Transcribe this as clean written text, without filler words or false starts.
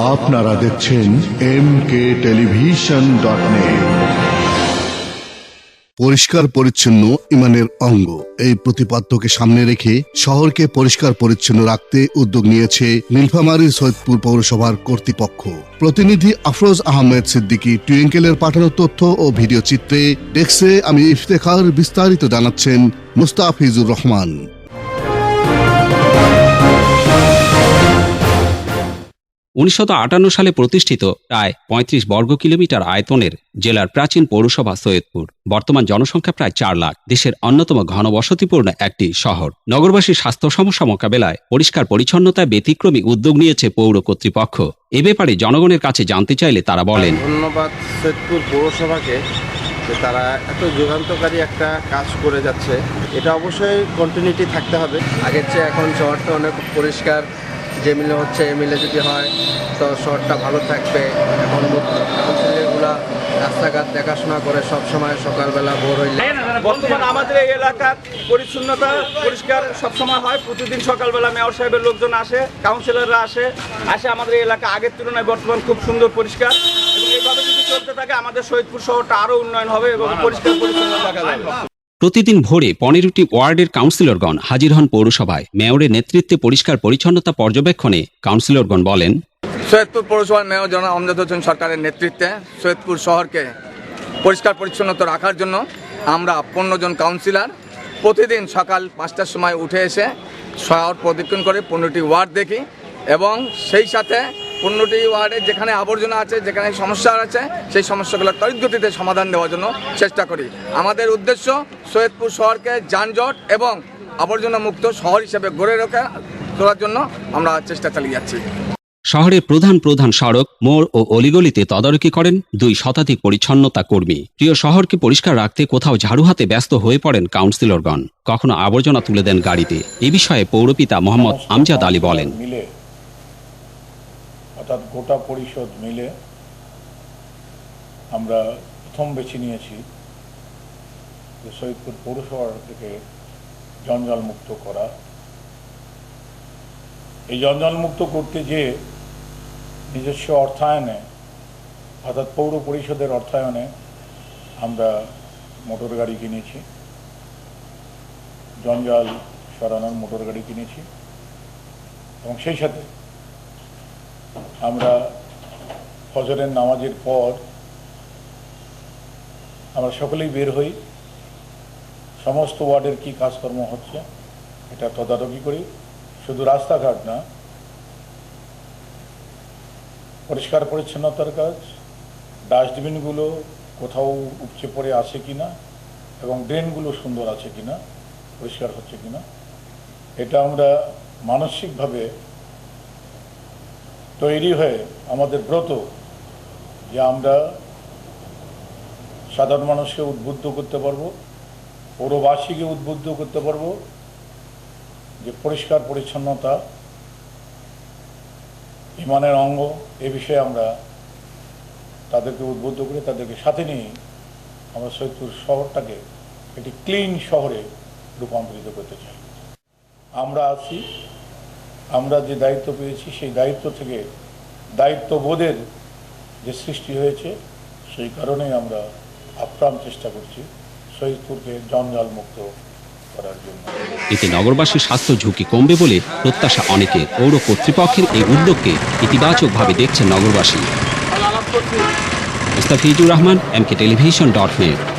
আপনারা দেখছেন MK Television.net। পরিষ্কার পরিচ্ছন্ন ইমানের অঙ্গ, এই প্রতিপাদ্যকে সামনে রেখে শহরকে পরিষ্কার পরিচ্ছন্ন রাখতে উদ্যোগ নিয়েছে নীলফামারী সৈয়দপুর পৌরসভার কর্তৃপক্ষ। প্রতিনিধি আফরোজ আহমেদ সিদ্দিকী টুইঙ্কেলের পাঠানো তথ্য ও ভিডিও চিত্রে। ডেস্কে আমি ইফতেখার, বিস্তারিত জানাচ্ছেন মুস্তাফিজুর রহমান। 1958 সালে প্রতিষ্ঠিত প্রায় 35 বর্গ কিলোমিটার আয়তনের জেলার প্রাচীন পৌরসভা সৈয়দপুর বর্তমান জনসংখ্যা প্রায় 4 লাখ, দেশের অন্যতম ঘনবসতিপূর্ণ একটি শহর। নগরবাসীর স্বাস্থ্য সমস্যা মোকাবেলায় পরিষ্কার পরিচ্ছন্নতায় ব্যতিক্রমী উদ্যোগ নিয়েছে পৌর কর্তৃপক্ষ। এ ব্যাপারে জনগণের কাছে জানতে চাইলে তারা বলেন, ধন্যবাদ সৈয়দপুর পৌরসভাকে যে তারা এত যুগান্তকারী একটা কাজ করে যাচ্ছে। এটা অবশ্যই কন্টিনিউটি থাকতে হবে। আগের চেয়ে এখন শহরটা অনেক পরিষ্কার, যে মিলে হচ্ছে এ মিলে যদি হয় তো শহরটা ভালো থাকবে। এখন কাউন্সিলরগুলা রাস্তাঘাট দেখাশোনা করে সব সময় সকালবেলা ভোর হইলে। বর্তমানে আমাদের এই এলাকার পরিচ্ছন্নতা পরিষ্কার সবসময় হয়। প্রতিদিন সকালবেলা মেয়র সাহেবের লোকজন আসে, কাউন্সিলররা আসে আমাদের এই এলাকা আগের তুলনায় বর্তমান খুব সুন্দর পরিষ্কার, এবং এইভাবে যদি চলতে থাকে আমাদের সৈয়দপুর শহরটা আরও উন্নয়ন হবে এবং পরিষ্কার পরিচ্ছন্ন থাকা যাবে। প্রতিদিন ভোরে 15টি ওয়ার্ডের কাউন্সিলরগণ হাজির হন পৌরসভায়। মেয়রের নেতৃত্বে পরিষ্কার পরিচ্ছন্নতা পর্যবেক্ষণে কাউন্সিলরগণ বলেন, সৈয়দপুর পৌরসভার মেয়র জনাব আমজাদ হোসেন সরকারের নেতৃত্বে সৈয়দপুর শহরকে পরিষ্কার পরিচ্ছন্নতা রাখার জন্য আমরা 15 জন কাউন্সিলর প্রতিদিন সকাল 5টার সময় উঠে এসে শহর প্রদক্ষিণ করে 15টি ওয়ার্ড দেখি, এবং সেই সাথে 15টি ওয়ার্ডে যেখানে আবর্জনা আছে, যেখানে সমস্যা আছে, সেই সমস্যাগুলো ত্বরিতগতিতে সমাধান দেওয়ার জন্য চেষ্টা করি। আমাদের উদ্দেশ্য সৈয়দপুর শহরকে যানজট এবং আবর্জনা মুক্ত শহর হিসেবে গড়ে তোলার জন্য আমরা চেষ্টা চালিয়ে যাচ্ছি। শহরের প্রধান প্রধান সড়ক, মোড় ও অলিগলিতে তদারকি করেন 2 শতাধিক পরিচ্ছন্নতা কর্মী। প্রিয় শহরকে পরিষ্কার রাখতে কোথাও ঝাড়ু হাতে ব্যস্ত হয়ে পড়েন কাউন্সিলরগণ, কখনো আবর্জনা তুলে দেন গাড়িতে। এ বিষয়ে পৌরপিতা মোহাম্মদ আমজাদ আলী বলেন, অর্থাৎ গোটা পরিষদ মিলে আমরা প্রথম বেছে নিয়েছি যে সৈয়দপুর পৌরসভার থেকে জঞ্জাল মুক্ত করা। এই জঞ্জাল মুক্ত করতে যে নিজস্ব অর্থায়নে, অর্থাৎ পৌর পরিষদের অর্থায়নে আমরা মোটর গাড়ি কিনেছি, জঞ্জাল সরানোর মোটর গাড়ি কিনেছি, এবং সেই সাথে আমরা ফজরের নামাজের পর আমরা সকলেই বের হই, সমস্ত ওয়ার্ডের কি কাজকর্ম হচ্ছে এটা তদারকি করি। শুধু রাস্তাঘাট না, পরিষ্কার পরিচ্ছন্নতার কাজ, ডাস্টবিনগুলো কোথাও উপচে পড়ে আছে কিনা এবং ড্রেনগুলো সুন্দর আছে কিনা, পরিষ্কার হচ্ছে কিনা, এটা আমরা মানসিকভাবে তৈরি হয়ে আমাদের ব্রত যে আমরা সাধারণ মানুষকে উদ্বুদ্ধ করতে পারবো, পৌরবাসীকে উদ্বুদ্ধ করতে পারবো যে পরিষ্কার পরিচ্ছন্নতা ইমানের অঙ্গ। এ বিষয়ে আমরা তাদেরকে উদ্বুদ্ধ করে তাদেরকে সাথে নিয়ে আমরা সৈয়দপুর শহরটাকে একটি ক্লিন শহরে রূপান্তরিত করতে চাই। আমরা আছি, আমরা যে দায়িত্ব পেয়েছি সেই দায়িত্ব থেকে দায়িত্ববোধের যে সৃষ্টি হয়েছে, সেই কারণেই আমরা আপ্রাণ চেষ্টা করছি সৈয়দপুরকে জঞ্জাল মুক্ত করার জন্য। এতে নগরবাসীর স্বাস্থ্য ঝুঁকি কমবে বলে প্রত্যাশা অনেকের। পৌর কর্তৃপক্ষের এই উদ্যোগকে ইতিবাচকভাবে দেখছেন নগরবাসী। Mustafizur Rahman, MK Television.net।